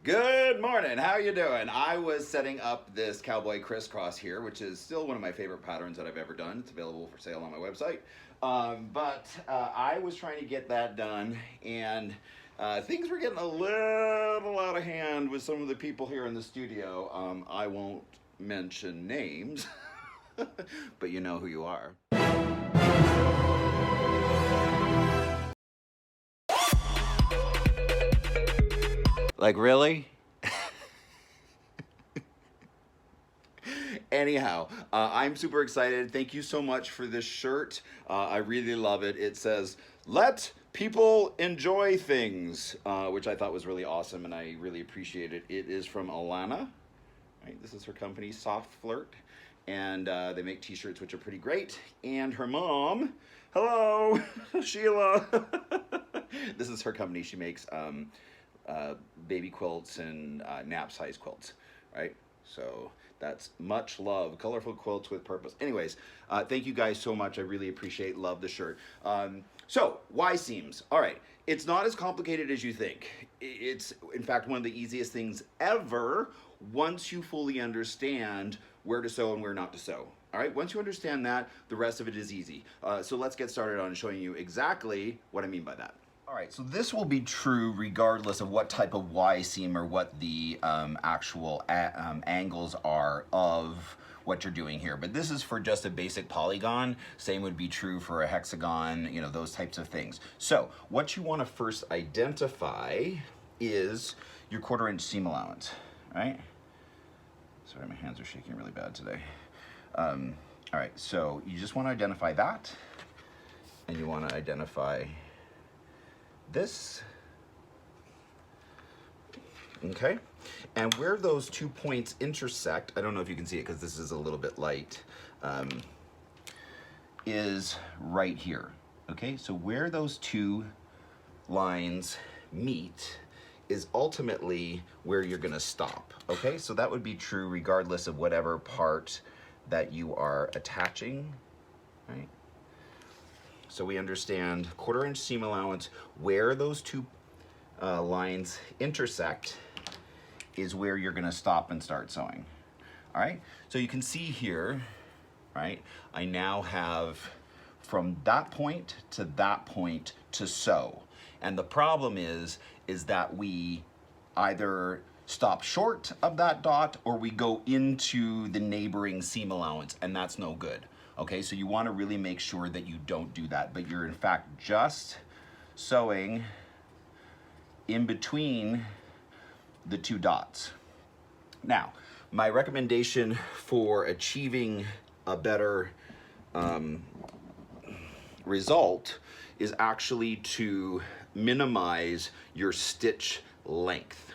Good morning. How you doing? I was setting up this cowboy crisscross here, which is still one of my favorite patterns that I've ever done. It's available for sale on my website. But I was trying to get that done, and things were getting a little out of hand with some of the people here in the studio. I won't mention names, but you know who you are. Like, really? Anyhow, I'm super excited. Thank you so much for this shirt. I really love it. It says, "Let people enjoy things," which I thought was really awesome, and I really appreciate it. It is from Alana. Right? This is her company, Soft Flirt, and they make t-shirts, which are pretty great. And her mom, hello, Sheila. This is her company. She makes baby quilts and nap-size quilts, right? So that's much love. Colorful quilts with purpose. Anyways, thank you guys so much. I really appreciate, love the shirt. So, Y seams. All right, it's not as complicated as you think. It's, in fact, one of the easiest things ever once you fully understand where to sew and where not to sew. All right, once you understand that, the rest of it is easy. So let's get started on showing you exactly what I mean by that. All right, so this will be true regardless of what type of Y seam or what the actual angles are of what you're doing here. But this is for just a basic polygon. Same would be true for a hexagon, you know, those types of things. So what you want to first identify is your 1/4 inch seam allowance, right? Sorry, my hands are shaking really bad today. All right, so you just want to identify that, and you want to identify this, okay? And where those 2 points intersect, I don't know if you can see it because this is a little bit light, is right here, okay? So where those two lines meet is ultimately where you're gonna stop, okay? So that would be true regardless of whatever part that you are attaching, right? So we understand 1/4 inch seam allowance, where those two lines intersect is where you're gonna stop and start sewing. All right, so you can see here, right, I now have from that point to sew. And the problem is that we either stop short of that dot or we go into the neighboring seam allowance, and that's no good. Okay, so you want to really make sure that you don't do that, but you're in fact just sewing in between the two dots. Now, my recommendation for achieving a better result is actually to minimize your stitch length.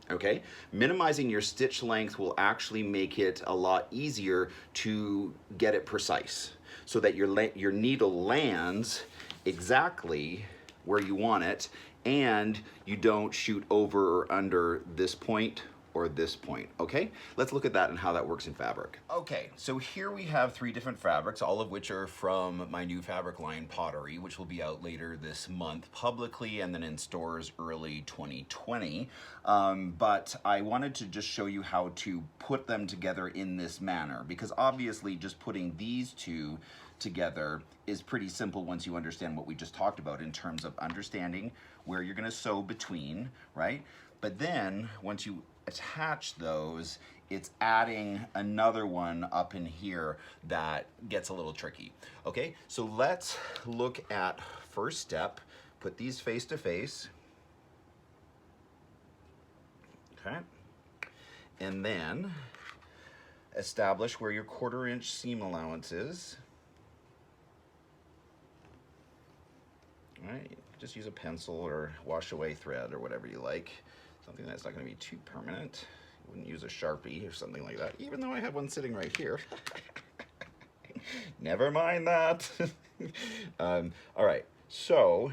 Okay, minimizing your stitch length will actually make it a lot easier to get it precise so that your needle lands exactly where you want it and you don't shoot over or under this point or this point, okay? Let's look at that and how that works in fabric. Okay, so here we have 3 different fabrics, all of which are from my new fabric line, Pottery, which will be out later this month publicly and then in stores early 2020. But I wanted to just show you how to put them together in this manner, because obviously just putting these two together is pretty simple once you understand what we just talked about in terms of understanding where you're gonna sew between, right? But then once you attach those, it's adding another one up in here that gets a little tricky. Okay, so let's look at first step. Put these face to face. Okay, and then establish where your 1/4 inch seam allowance is. All right, just use a pencil or wash away thread or whatever you like. Something that's not going to be too permanent. You wouldn't use a Sharpie or something like that, even though I have one sitting right here. Never mind that. All right, so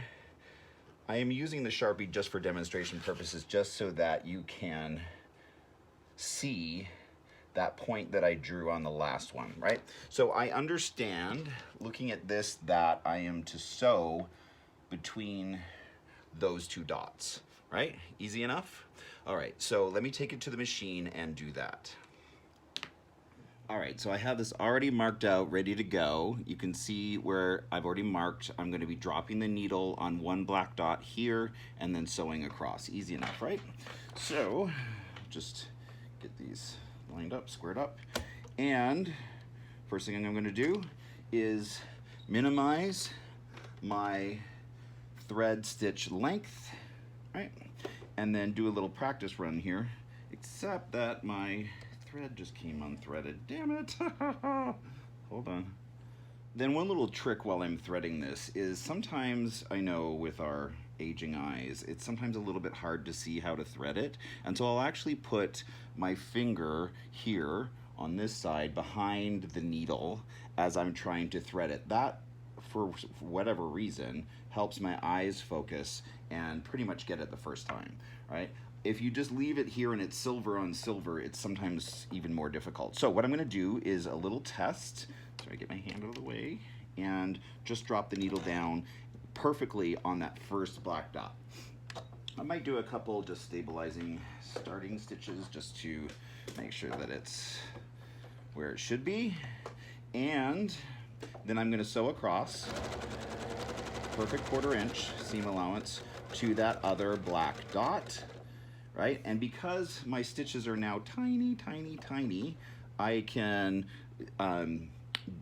I am using the Sharpie just for demonstration purposes, just so that you can see that point that I drew on the last one, right? So I understand, looking at this, that I am to sew between those two dots, right? Easy enough? All right, so let me take it to the machine and do that. All right, so I have this already marked out, ready to go. You can see where I've already marked. I'm going to be dropping the needle on one black dot here and then sewing across. Easy enough, right? So just get these lined up, squared up. And first thing I'm going to do is minimize my thread stitch length, right? And then do a little practice run here, except that my thread just came unthreaded. Damn it. Hold on. Then one little trick while I'm threading this is sometimes I know with our aging eyes, it's sometimes a little bit hard to see how to thread it. And so I'll actually put my finger here on this side behind the needle as I'm trying to thread it. That, for whatever reason, helps my eyes focus and pretty much get it the first time, right? If you just leave it here and it's silver on silver, it's sometimes even more difficult. So what I'm gonna do is a little test. So I get my hand out of the way and just drop the needle down perfectly on that first black dot. I might do a couple just stabilizing starting stitches just to make sure that it's where it should be. And then I'm gonna sew across, perfect 1/4 inch seam allowance to that other black dot, right? And because my stitches are now tiny, tiny, tiny, I can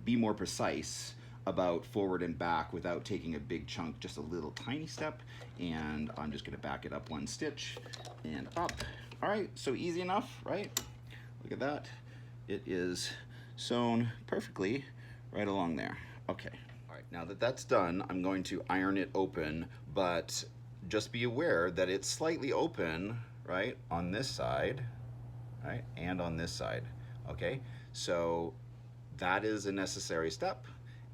be more precise about forward and back without taking a big chunk, just a little tiny step. And I'm just gonna back it up 1 stitch and up. All right, so easy enough, right? Look at that. It is sewn perfectly right along there. Okay. All right, now that that's done, I'm going to iron it open, but just be aware that it's slightly open, right, on this side, right, and on this side, okay? So that is a necessary step,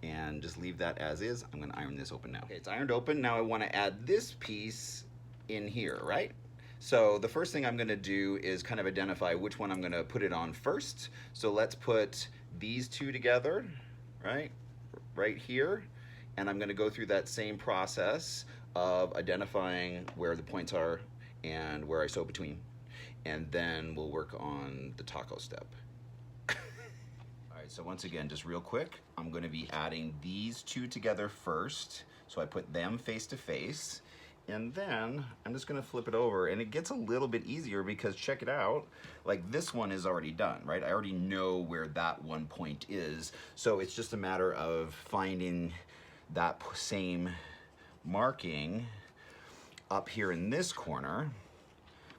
and just leave that as is. I'm gonna iron this open now. Okay, it's ironed open. Now I wanna add this piece in here, right? So the first thing I'm gonna do is kind of identify which one I'm gonna put it on first. So let's put these two together, right here, and I'm gonna go through that same process of identifying where the points are and where I sew between. And then we'll work on the taco step. All right, so once again, just real quick, I'm gonna be adding these two together first. So I put them face to face, and then I'm just gonna flip it over, and it gets a little bit easier because check it out, like this one is already done, right? I already know where that one point is. So it's just a matter of finding that same marking up here in this corner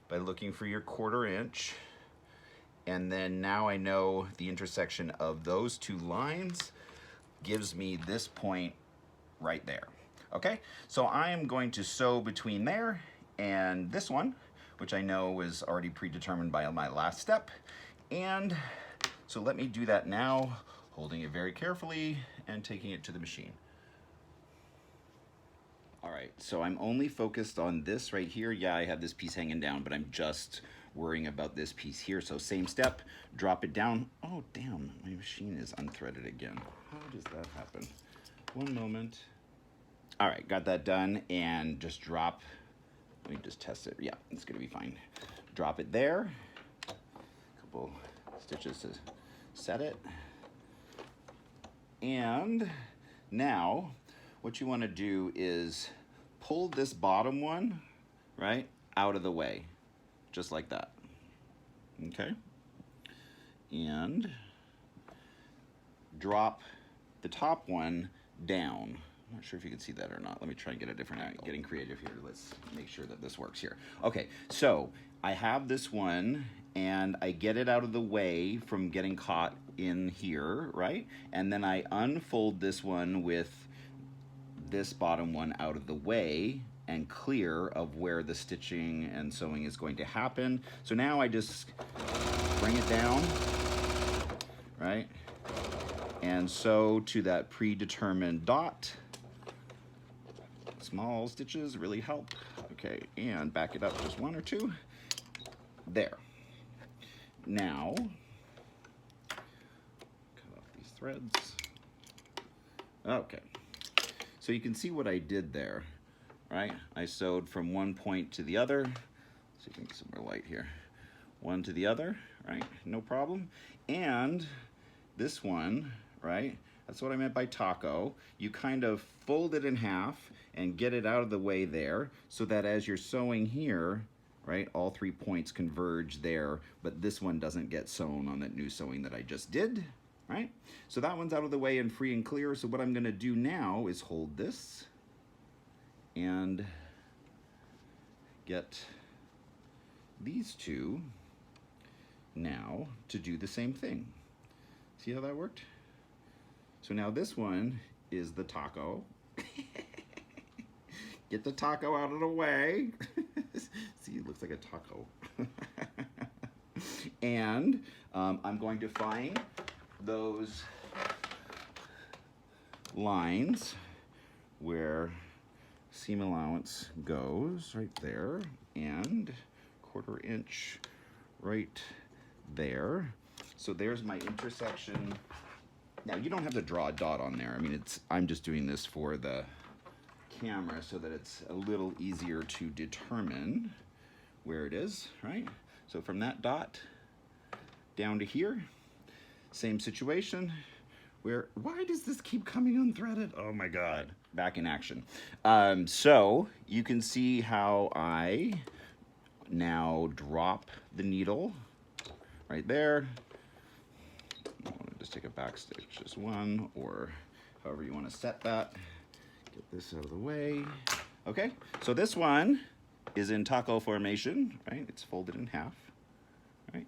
by looking for your 1/4 inch. And then now I know the intersection of those two lines gives me this point right there. Okay, so I am going to sew between there and this one, which I know was already predetermined by my last step. And so let me do that now, holding it very carefully and taking it to the machine. All right, so I'm only focused on this right here. Yeah, I have this piece hanging down, but I'm just worrying about this piece here. So same step, drop it down. Oh, damn, my machine is unthreaded again. How does that happen? One moment. All right, got that done, and just drop, let me just test it. Yeah, it's gonna be fine. Drop it there. Couple stitches to set it. And now, what you want to do is pull this bottom one, right, out of the way, just like that, okay? And drop the top one down. I'm not sure if you can see that or not. Let me try and get a different angle. Getting creative here. Let's make sure that this works here. Okay, so I have this one, and I get it out of the way from getting caught in here, right? And then I unfold this one with this bottom one out of the way and clear of where the stitching and sewing is going to happen. So now I just bring it down, right? And sew to that predetermined dot. Small stitches really help. Okay, and back it up just 1 or 2. There. Now, cut off these threads. Okay. So you can see what I did there. right? I sewed from one point to the other. Let's see if we can get some more light here. One to the other, right? No problem. And this one, right? That's what I meant by taco. You kind of fold it in half and get it out of the way there so that as you're sewing here, right, all 3 points converge there, but this one doesn't get sewn on that new sewing that I just did, right? So that one's out of the way and free and clear. So what I'm gonna do now is hold this and get these two now to do the same thing. See how that worked? So now this one is the taco. Get the taco out of the way. See, it looks like a taco. And I'm going to find those lines where seam allowance goes right there, and 1/4 inch right there. So there's my intersection. Now you don't have to draw a dot on there. I mean, I'm just doing this for the camera so that it's a little easier to determine where it is, right? So from that dot down to here, same situation. Why does this keep coming unthreaded? Oh my God, back in action. So you can see how I now drop the needle right there. I want to just take a back stitch, just one, or however you want to set that. Get this out of the way. Okay, so this one is in taco formation, right? It's folded in half, right?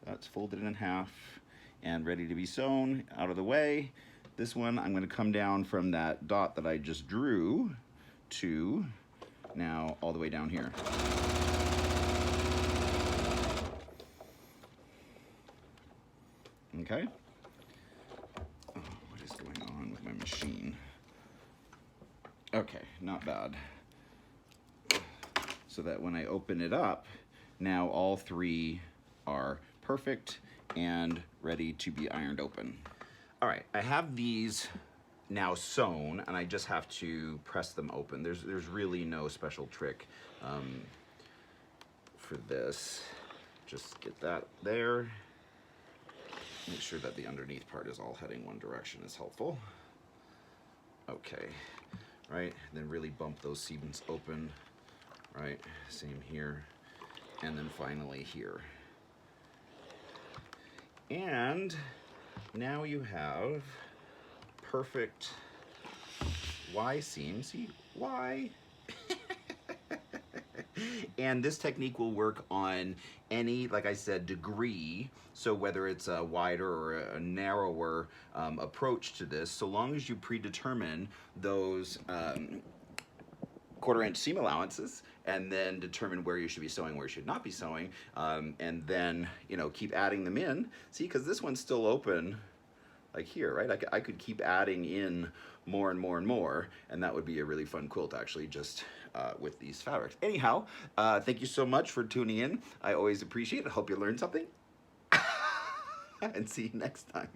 That's folded in half and ready to be sewn, out of the way. This one, I'm going to come down from that dot that I just drew to now all the way down here. Okay. Oh, what is going on with my machine? Okay, not bad. So that when I open it up, now all 3 are perfect and ready to be ironed open. All right, I have these now sewn, and I just have to press them open. There's really no special trick for this. Just get that there. Make sure that the underneath part is all heading one direction is helpful. Okay, right, then really bump those seams open, right, same here, and then finally here. And now you have perfect Y seam. See, Y. And this technique will work on any, like I said, degree. So whether it's a wider or a narrower approach to this, so long as you predetermine those 1/4 inch seam allowances, and then determine where you should be sewing, where you should not be sewing, and then, you know, keep adding them in. See, because this one's still open, like here, right? I could keep adding in more and more and more, and that would be a really fun quilt, actually, just with these fabrics. Anyhow, thank you so much for tuning in. I always appreciate it. I hope you learned something. And see you next time.